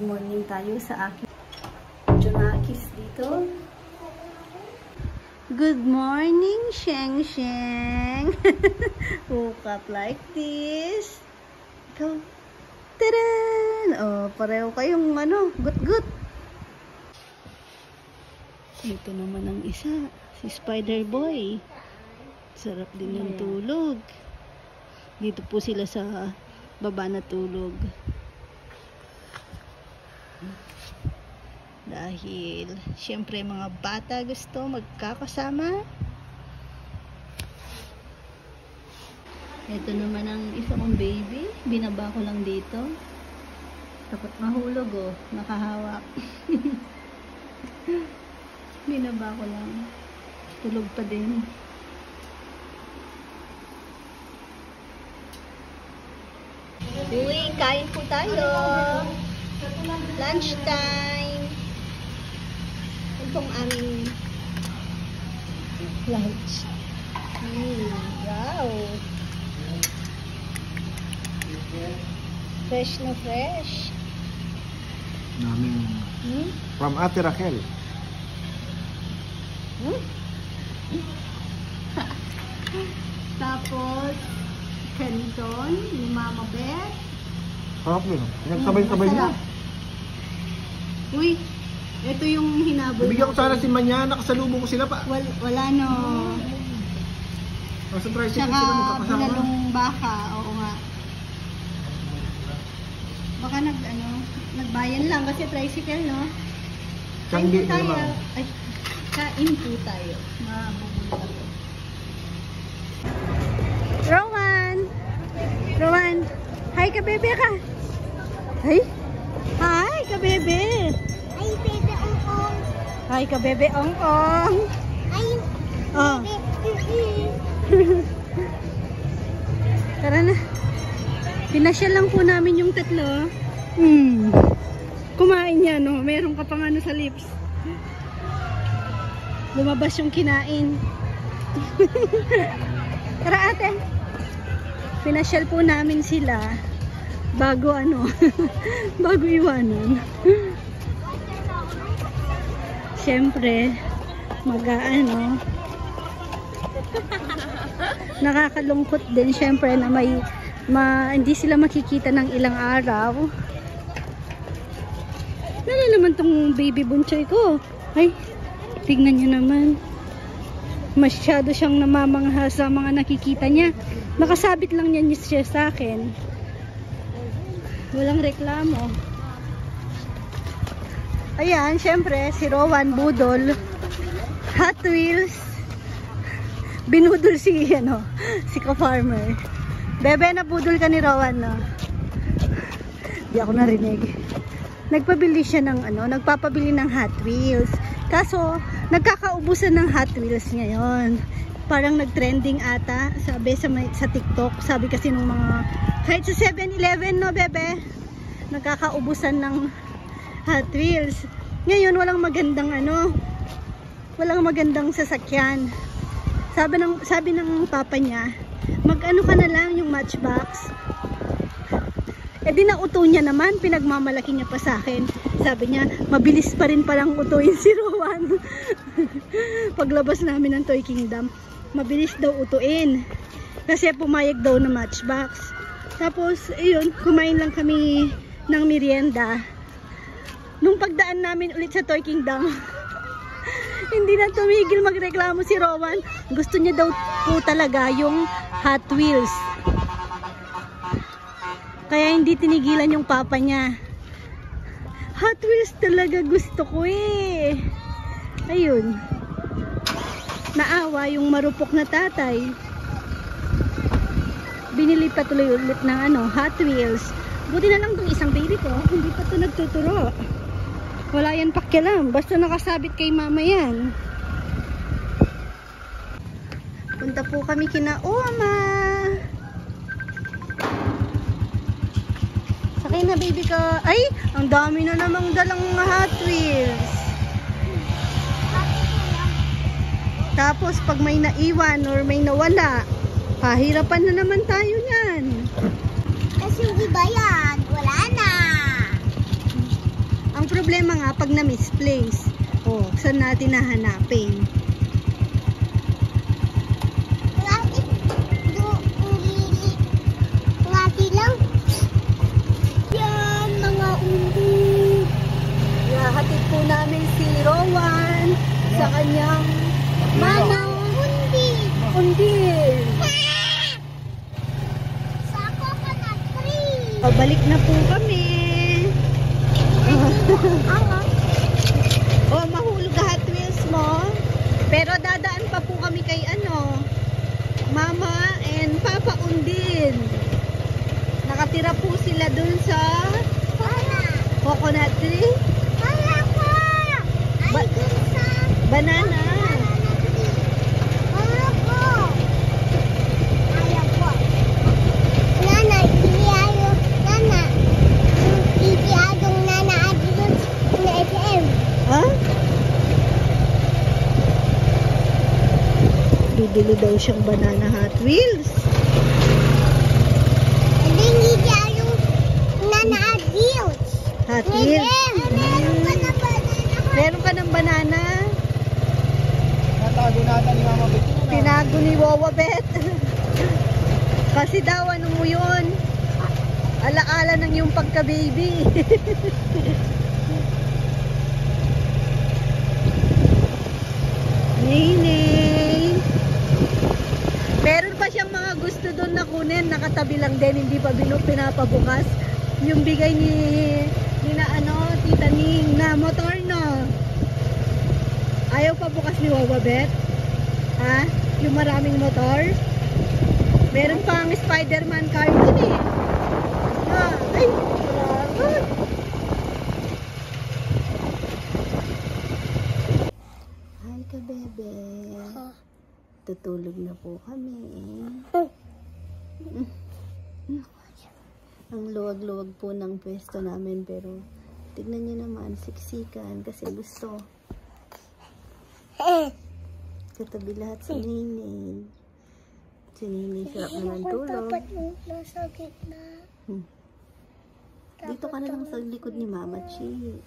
morning tayo sa aking Junakis dito. Good morning, Sheng Sheng. Woke up like this. Ikaw. Taran! Oh, pareho kayong gut-gut. Ito naman ang isa, si Spider Boy. Sarap din ng tulog. Dito po sila sa baba na tulog. Dahil, syempre mga bata gusto magkakasama. Ito naman ang isa kong baby. Binaba ko lang dito. Takot mahulog oh. Nakahawak. Binaba ko lang. Tulog pa din. Uy, kain po tayo. Lunch time. Itong aming lunch. Wow. Fresh na fresh. Namin. From Ate Raquel. Tapos, Canton, ni Mama Beth. Sarap yun. Nagsabay-sabay niya. Uy, ito yung hinabol. Bibigyan ko sana si Manya, nakasalubong ko sila pa. Wala no. Sa tricycle Tsaka sila magkakasama. bulalong baka, oo nga. Baka nagbayan lang kasi tricycle, no? Tiyanggi Kain po tayo. naman. Ay, kain po tayo. Mabubulong ako. Rowan! Hi ka, bebe ka! Hi! Hi ka, bebe! Ay, bebe ong-ong. Hi ka, bebe ong-ong! Ay, Oh. bebe. Tara na. Pinasyal lang po namin yung tatlo. Kumain niya, no? Meron ka pang sa lips. Lumabas yung kinain. Tara ate. Pinasyal po namin sila bago bago iwanan. Siyempre, nakakalungkot din siyempre na hindi sila makikita ng ilang araw. Lalo naman tong baby bunchoy ko. Ay, tignan nyo naman. Masyado siyang namamangha sa mga nakikita niya. Nakasabit lang niya siya sa akin. Walang reklamo. Ayan, syempre, si Rowan Budol. Hot Wheels. Binudol si ka-farmer. Bebe, nabudol ka ni Rowan, no? Di ako narinig. Nagpabili siya nagpapabili ng Hot Wheels. Kaso, nagkakaubusan ng Hot Wheels ngayon. Parang nag-trending ata, sabi sa TikTok. Sabi kasi nung mga, kahit sa 7-Eleven, no, bebe? Nagkakaubusan ng Hot Wheels. Ngayon, walang magandang sasakyan. Sabi ng papa niya, mag-ano ka na lang yung Matchbox. Eh di nauto niya naman, pinagmamalaki niya pa sa akin. Sabi niya, mabilis pa rin palang utuin si Rowan. Paglabas namin ng Toy Kingdom, mabilis daw utuin. Kasi pumayag daw na Matchbox. Tapos, ayun, kumain lang kami ng merienda. Nung pagdaan namin ulit sa Toy Kingdom, hindi na tumigil magreklamo si Rowan. Gusto niya daw po talaga yung Hot Wheels. Kaya hindi tinigilan yung papa niya. Hot Wheels talaga gusto ko eh. Ayun. Naawa yung marupok na tatay. Binili pa tuloy ulit ng Hot Wheels. Buti na lang tong isang baby ko, hindi pa to nagtuturo. Wala yan pakialam, basta nakasabit kay mama yan. Punta po kami kina Oma. Sakay na baby ko. Ay, ang dami na namang dalang Hot Wheels. Tapos pag may naiwan or may nawala, pahirapan na naman tayo yan. Kasi yung iba yan, wala na. problema nga pag na-misplace. O, saan natin hahanapin? Yan, mga undi. Nahatid po namin si Rowan sa kanyang manang undin. Sa coconut tree. Pabalik na po kami. Oh, mahulog ka Hot Wheels mo. Pero dadaan pa po kami kay Mama and Papa Undin. Nakatira po sila dun sa coconut tree. Banana. Ha? Bibili daw siyang banana Hot Wheels. Hot Wheels? Meron ka ng banana? Natago natin ni Mama Betty. Tinago ni Wawa Bet. Kasi daw ano mo yun? Alaala ng yung pagka-baby. Nene. Meron pa siyang mga gusto doon na kunin. Nakatabi lang din. Hindi pa pinapabukas. Yung bigay ni Tita Ning na motor, no? Ayaw pa bukas ni Wawa Bet? Ha? Yung maraming motor? Meron pang Spider-Man car dun eh. Ay! Hi ka, bebe. Tutulog na po kami. Ang luwag-luwag po ng pwesto namin, pero tignan nyo naman, siksikan kasi gusto. Katabi lahat si Nene. Si Nene, sarap naman tulog. Nasa gitna. Dito ka na lang sa likod ni Mama Chi.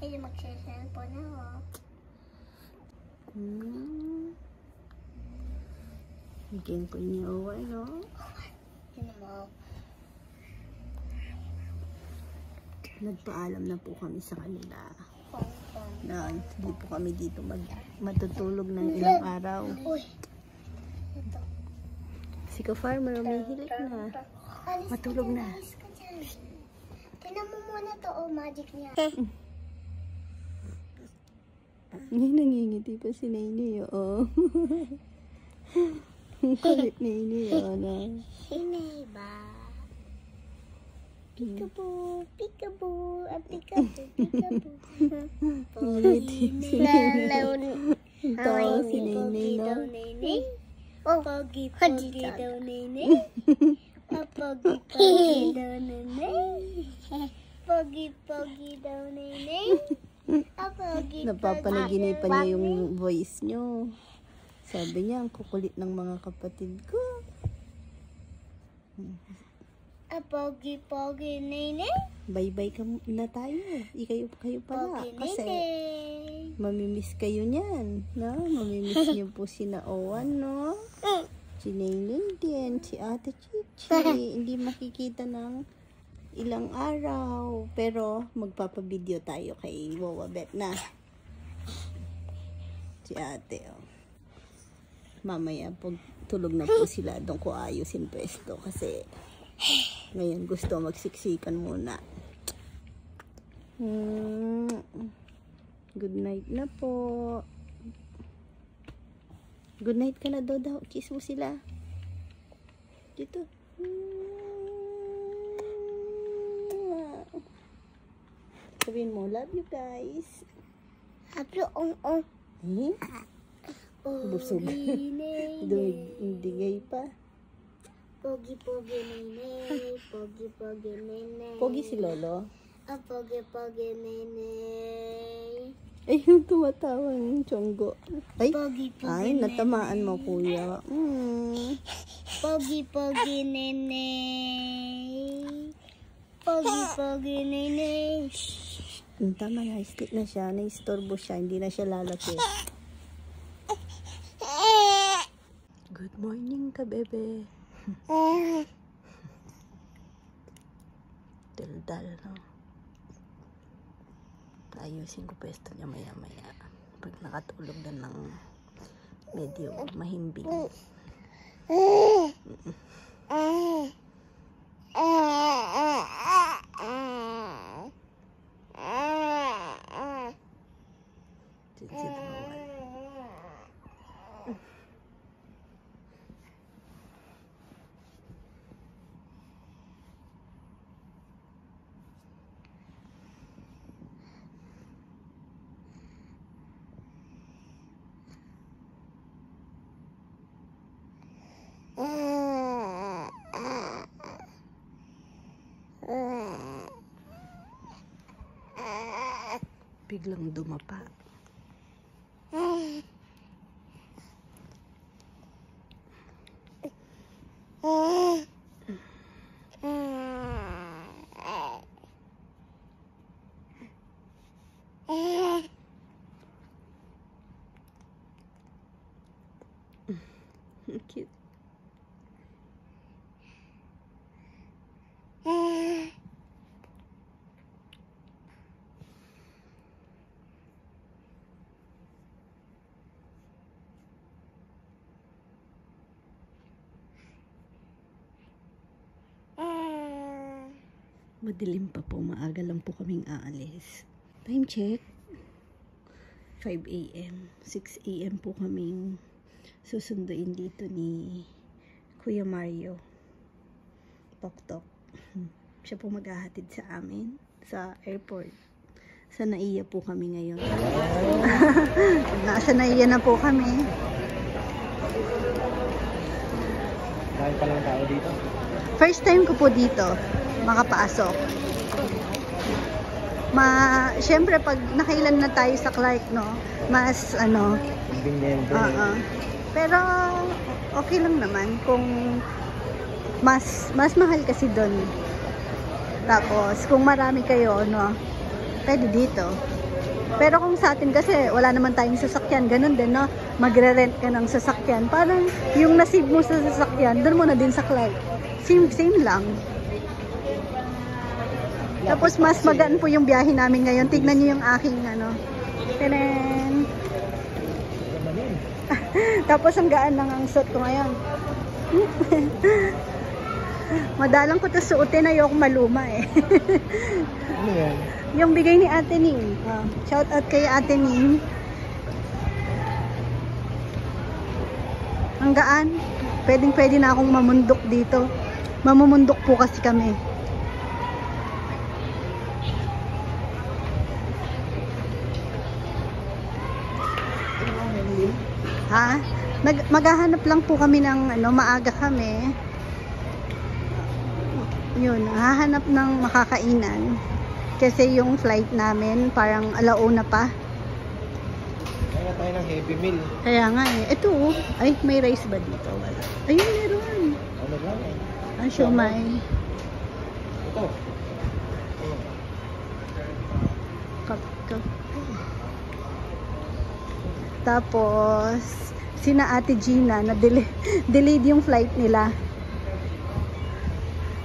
Ay, magsiselfone na ako. Bigyan ko niya away, no? Yun mo. Nagpaalam na po kami sa kanila. Na hindi po kami dito matutulog ng ilang araw. Uy. Ito. Si ka-farmer, umihilik na. Matulog na. Tingnan mo muna to, magic niya. Nangingiti pa si Nene, oh. Kulit Nene, oh, na. Hinay ba? Peekaboo, peekaboo, peekaboo, peekaboo. Tawa si Nene, no? Pogi, pogi daw, Nene. Pogi, pogi daw, Nene. Pogi, pogi daw, Nene. Napapanaginipan niya yung voice nyo. Sabi niya, ang kukulit ng mga kapatid ko. Pogi, pogi, Nene. Bye-bye ka na tayo. Kayo pala. Pogi, Kasi Nene. mamimiss kayo niyan. No? Mamimiss niyo po si Naowan, no? Si Nailin din. Si Ate Chichi. Hindi makikita ng ilang araw. Pero magpapabideo tayo kay Wawa Bet na. Si Ate, oh. Mamaya pag tulog na po sila, doon ko ayusin pwesto kasi ngayon gusto magsiksikan muna. Good night na po. Good night ka na daw. Kiss mo sila. Dito. Sabihin mo, love you guys. Hablo, Eh? Busog. Digay pa. Pogi, pogi, Nene. Pogi, pogi, Nene. Pogi si Lolo. Pogi, pogi, Nene. Ay, yung tumatawa yung Chonggo. Ay, Pogi, pogi, ay, natamaan mo, kuya. Pogi, pogi, Nene. Pogi-pogi, nenay. Tama na, stick na siya. Naistorbo siya. Hindi na siya lalaki. Good morning ka, bebe. Daldal, no? Ayusin ko pwesto niya maya-maya. Pag nakatulog na ng medyo mahimbing. Biglang dumapa. Cute. Madilim pa po, maaga lang po kaming aalis. Time check. 5 AM. 6 AM po kaming susunduin dito ni Kuya Mario. Tok-tok. Siya po maghahatid sa amin sa airport. Sa Naiya po kami ngayon. Nasa Naiya na po kami. Dahil pa lang tao dito. First time ko po dito makapasok. Syempre pag nakailan na tayo sa Clark, no, mas Convenient. pero okay lang naman kung mas mahal kasi doon. Tapos kung marami kayo, no, pwede dito. Pero kung sa atin kasi wala naman tayong sasakyan, ganun din, no, magre-rent ka ng sasakyan, parang yung nasib mo sa sasakyan doon mo na din sa Clark. Same lang. Tapos mas magaan po yung biyahe namin ngayon. Tignan niyo yung aking tenen. Tapos ang gaan lang ang suot ko ngayon. Madalang ko to suotin, ayoko maluma eh. Ano yan? Yung bigay ni Ate Ning. Shout out kay Ate Ning. Ang gaan. Pwedeng-pwede na akong mamundok dito. Mamumundok po kasi kami. Ha? Maghahanap lang po kami ng maaga kami. Yun, hahanap ng makakainan. Kasi yung flight namin parang 1:00 pa. Kaya tayo ng heavy meal. Kaya nga eh. Ito, ay may rice ba dito? Wala. Ayun, meron. Ano lang eh. Ang siomay. Ito. Cup. Tapos sina Ate Gina na delayed yung flight nila.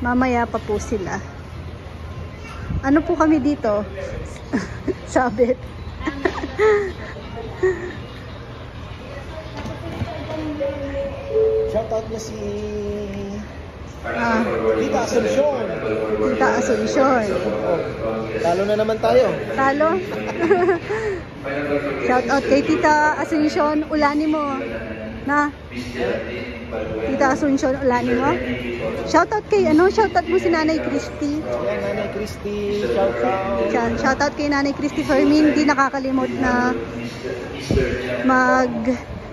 Mamaya pa po sila. Ano po kami dito? Sabit. Shoutout na si Tita Asuncion. Tita Asuncion. Talo na naman tayo. Talo? Shout out kay Tita Asuncion, ulani mo. Na? Tita Asuncion, ulani mo. Shout out kay shout out mo si Nanay Christy. Ayan, Nanay Christy, shoutout. Shout out kay Nanay Christy Fermin, hindi nakakalimot na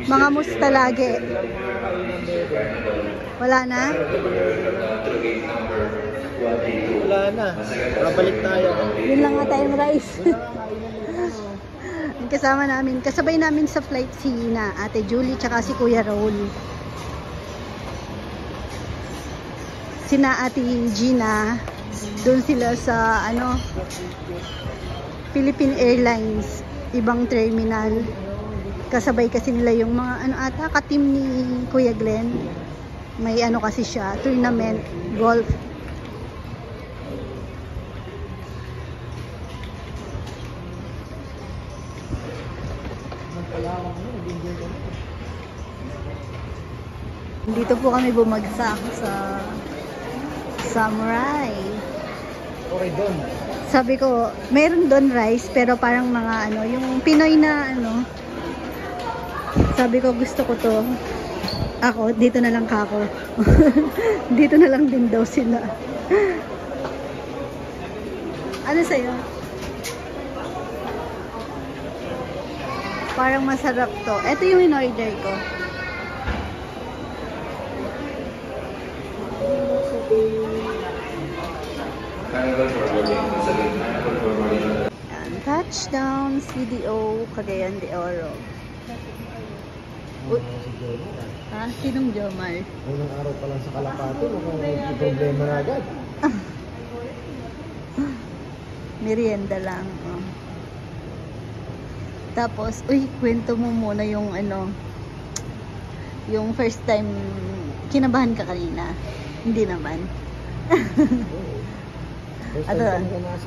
mga musta lagi. Wala na? Wala na. Babalik tayo. Yun lang nga tayong rice. Kasama namin, kasabay namin sa flight si Ate Julie tsaka si Kuya Raul. Sina Ate Gina Doon sila sa ano, Philippine Airlines, ibang terminal. Kasabay kasi nila yung mga ano ata, ka-team ni Kuya Glenn. May ano kasi siya, tournament, golf. Dito po kami bumagsak sa Samurai. Okay, doon. Sabi ko, meron doon rice, pero parang mga ano, yung Pinoy na ano. Sabi ko, gusto ko to. Ako, dito na lang kako. Dito na lang din daw sila. Ano sa'yo? Parang masarap to. Ito yung in-order ko. Touchdown, CDO, Cagayan de Oro. Ha? Sinong Jomar? Unang araw pa lang sa Kalapati, mukhang may problema na agad. Merienda lang. Oh. Tapos, uy, kwento mo muna yung ano, yung first time, kinabahan ka kanina. Hindi naman. Ano,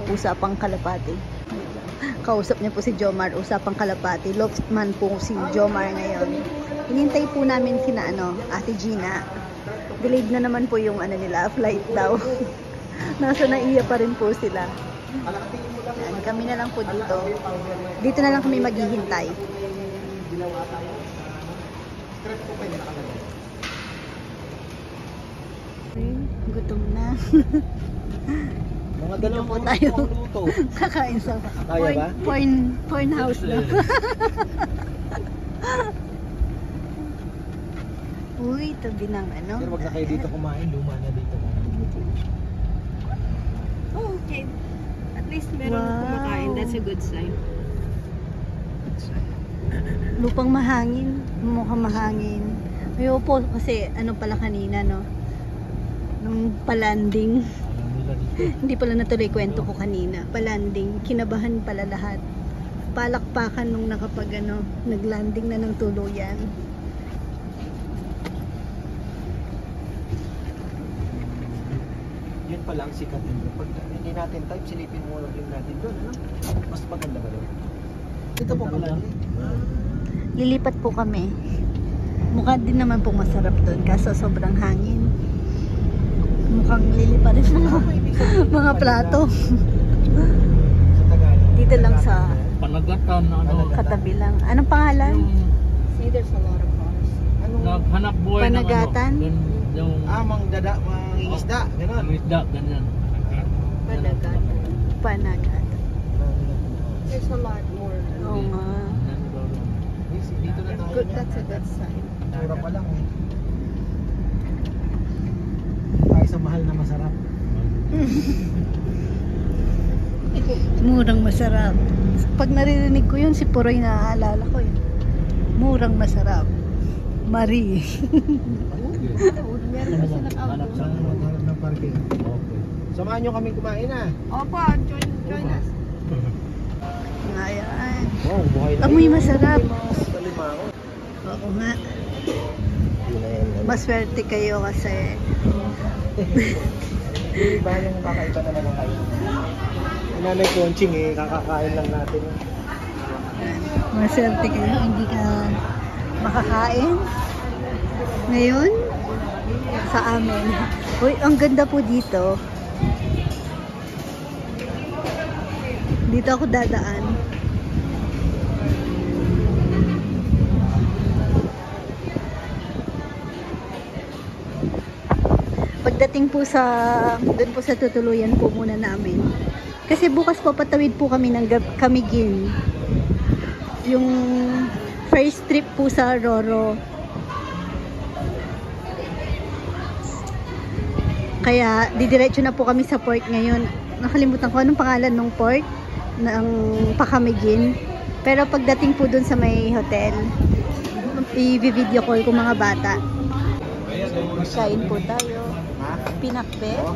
usapang Kalapati. Kausap niya po si Jomar, usapang Kalapati. Lost man po si Jomar ngayon. Hinintay po namin sina ano, Ate Gina. Delayed na naman po yung ano nila, flight daw. Nasa Naiya pa rin po sila. Yan, kami na lang po dito. Dito na lang kami maghihintay. Gutom na. Mga Dito po dalawang tayo luto. kakain sa Kaya ba? porn house na. Uy, tabi ng ano. Pero wag na kayo dito kumain, luma na dito. Oh, okay. At least meron Wow. kumakain. That's a good sign. Lupang mahangin. Mukhang mahangin. Ayaw po kasi ano pala kanina, no? Nung palanding. Hindi pala natuloy kwento ko kanina. Palanding. Kinabahan pala lahat. Palakpakan nung nakapag ano, naglanding na ng tuluyan. Yun pa lang sikat din. Pag hindi natin type, silipin mo lang natin doon. Ano? Mas maganda ba doon? Dito po pala. Lilipat po kami. Mukha din naman po masarap doon kaso sobrang hangin. Mukhang lilipat rin mga plato. Sa Tagalog. Dito lang sa Panagatan na ano. katabi lang. Anong pangalan? See, there's a lot of cars. Anong Naghanap buhay Panagatan? ng ano. Yung mangingisda, gano'n. isda, ganyan. Panagat. Panagat. There's a lot more. Oo nga. Dito na tayo. Good, that's a good sign. Mura pa lang eh. Tayo sa mahal na masarap. Murang masarap. Pag naririnig ko yun, si Puroy naaalala ko yun. Murang masarap. Marie. Meron pa silang Hanap outdoor. sa maghanap ng parking. Okay. Samahan nyo kami kumain ah. Opo, join us. Ayan. Wow, buhay na. Amoy masarap. Kalimango. Oo nga. Yun na yan. Maswerte kayo kasi Yung iba yung kakaiba naman ang kain. Nanay Conching eh, kakakain lang natin. maswerte kayo. Hindi ka makakain. Ngayon, sa amin. Uy, ang ganda po dito. Dito ako dadaan. Pagdating po sa doon po sa tutuluyan po muna namin. Kasi bukas po patawid po kami ng Camiguin. Yung first trip po sa Roro. Kaya didiretso na po kami sa port ngayon. Nakalimutan ko anong pangalan ng port ng Pacamiguin. Pero pagdating po dun sa may hotel, i-video call ko mga bata. Kain po tayo. Ha? Pinakbet. Oh.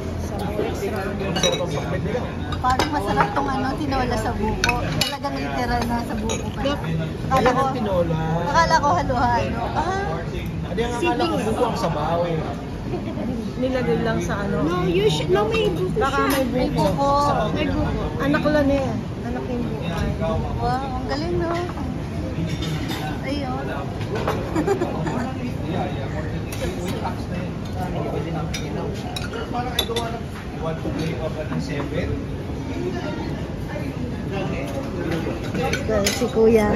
Masarap ang pakbet nila. Parang masarap tong ano, tinola sa buko. Talagang literal na sa buko pa. Akala Ayan ko, ang tinola. akala ko halo-halo. Hindi ang akala ko buko ang sabaw eh. Nilagay lang sa ano. No, you should, no, may buko Baka siya. may buko. May buko. Anak lang eh. Anak yung buko. Wow, ang galing no. Ayun. Well, si Kuya.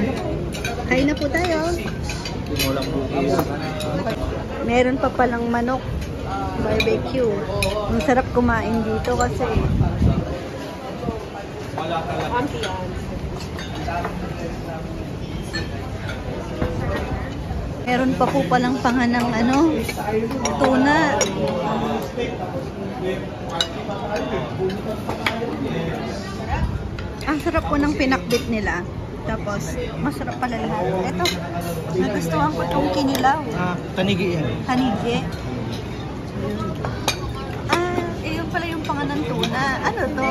Kain na po tayo. Tinolang bukis. Meron pa palang manok. Barbecue. Ang sarap kumain dito kasi meron pa po palang panganang ano, tuna. Ang sarap po ng pinakbit nila. Tapos, masarap pala lahat. Ito, nagustuhan ko itong kinilaw. Tanigi yan. Hanigi. Yun pala yung panganang tuna. Ano to?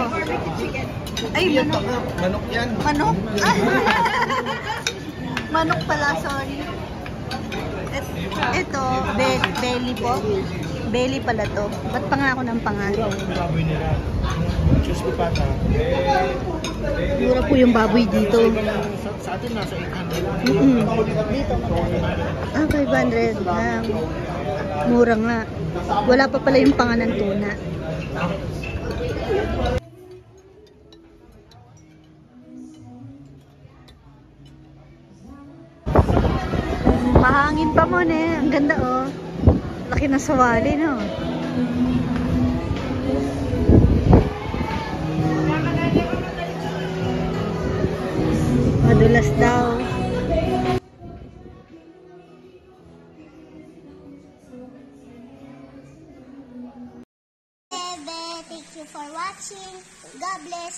Ay, manok. Manok yan. Manok? Manok pala, sorry. Ito, belly po. Belly pala to. Ba't pa nga ako ng pangalan? Ang baboy nila. Diyos ko pata. Mura po yung baboy dito. Sa atin nasa 800. Dito. 500 lang. Mura nga. Wala pa pala yung pangalan tuna. Mahangin pa mo eh. Ang ganda oh. Laki na sawali no. Madulas daw. Thank you for watching. God bless.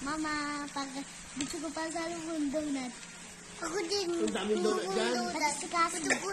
Mama, pag gusto ko pa sa lubong donut. Ako din. Ang daming donut dyan. Gusto ko